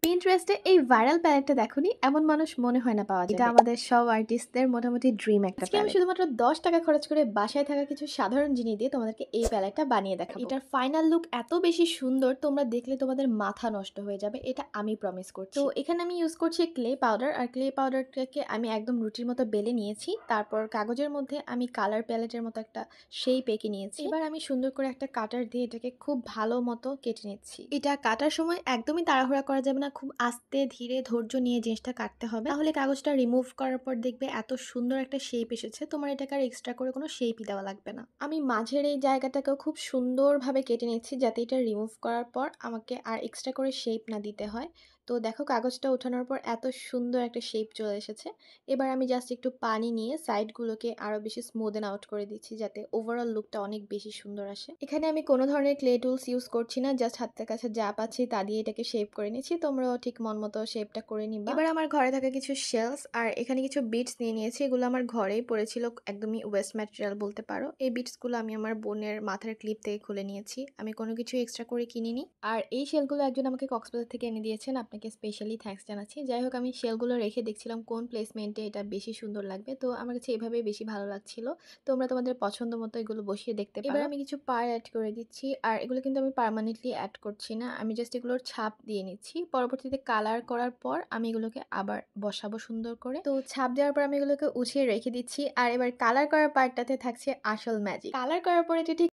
পিন্টারেস্টে এই ভাইরাল প্যালেটটা দেখোনি? এমন মানুষ মনে হয় না পাওয়া যাবে। এটা আমাদের সব আর্টিস্টদের মোটামুটি ড্রিম একটা আজকে আমি প্যালেট। শুধুমাত্র ৳10 খরচ করে বাসায় থাকা কিছু সাধারণ জিনিস দিয়ে তোমাদেরকে এই প্যালেটটা বানিয়ে দেখাবো। এটার ফাইনাল লুক এত বেশি সুন্দর, তোমরা দেখলে তোমাদের মাথা নষ্ট হয়ে যাবে। এটা আমি প্রমিস করছি। তো এখানে আমি ইউজ করছি ক্লে পাউডার, আর ক্লে পাউডারটাকে আমি একদম রুটির মতো বেলে নিয়েছি। তারপর কাগজের মধ্যে আমি কালার প্যালেটের মতো একটা শেপ এঁকে নিয়েছি। এবার আমি সুন্দর করে একটা কাটার দিয়ে এটাকে খুব ভালো মতো কেটে নিচ্ছি। এটা কাটার সময় একদমই তাড়াহুড়া করা যাবে না, খুব আস্তে ধীরে ধৈর্য নিয়ে জিনিসটা কাটতে হবে। তাহলে কাগজটা রিমুভ করার পর দেখবে এত সুন্দর একটা শেপ এসেছে, তোমার এটাকে আর এক্সট্রা করে কোনো শেপই দেওয়া লাগবে না। আমি মাঝের এই জায়গাটাকেও খুব সুন্দরভাবে কেটে নিচ্ছি যাতে এটা রিমুভ করার পর আমাকে আর এক্সট্রা করে শেপ না দিতে হয়। তো দেখো কাগজটা ওঠানোর পর এত সুন্দর একটা শেপ চলে এসেছে। এবার আমি জাস্ট একটু পানি নিয়ে সাইডগুলোকে আরও বেশি স্মুদেন আউট করে দিচ্ছি যাতে ওভারঅল লুকটা অনেক বেশি সুন্দর আসে। এখানে আমি কোনো ধরনের ক্লে টুলস ইউজ করছি না, জাস্ট হাতের কাছে যা পাচ্ছি তা দিয়ে এটাকে শেপ করে নিচ্ছি। তোমরাও ঠিক মন মতো শেপটা করে নিবা। এবার আমার ঘরে থাকা কিছু শেলস আর এখানে কিছু বিটস নিয়ে নিয়েছি। এগুলো আমার ঘরেই পড়েছিল, একদমই ওয়েস্ট ম্যাটেরিয়াল বলতে পারো। এই বিটসগুলো আমি আমার বোনের মাথার ক্লিপ থেকে খুলে নিয়েছি, আমি কোনো কিছু এক্সট্রা করে কিনিনি। আর এই শেলগুলো একজন আমাকে কক্সবাজার থেকে এনে দিয়েছেন, আপনাকে স্পেশালি থ্যাঙ্কস জানাচ্ছি। যাই হোক, আমি শেলগুলো রেখে দেখছিলাম কোন প্লেসমেন্টে এটা বেশি সুন্দর লাগবে, তো আমার কাছে এভাবেই বেশি ভালো লাগছিল। তোমরা তোমাদের পছন্দ মতো এগুলো বসিয়ে দেখতে পারো। এবার আমি কিছু পার অ্যাড করে দিচ্ছি, আর এগুলো কিন্তু আমি পার্মানেন্টলি অ্যাড করছি না, আমি জাস্ট এগুলোর ছাপ দিয়ে নিচ্ছি। পরবর্তীতে কালার করার পর আমি এগুলোকে আবার বসাবো সুন্দর করে। তো ছাপ দেওয়ার পর আমি এগুলোকে উঠিয়ে রেখে দিচ্ছি। আর এবার কালার করার পার্টটাতে থাকছে আসল ম্যাজিক। কালার করার পরে যে ঠিক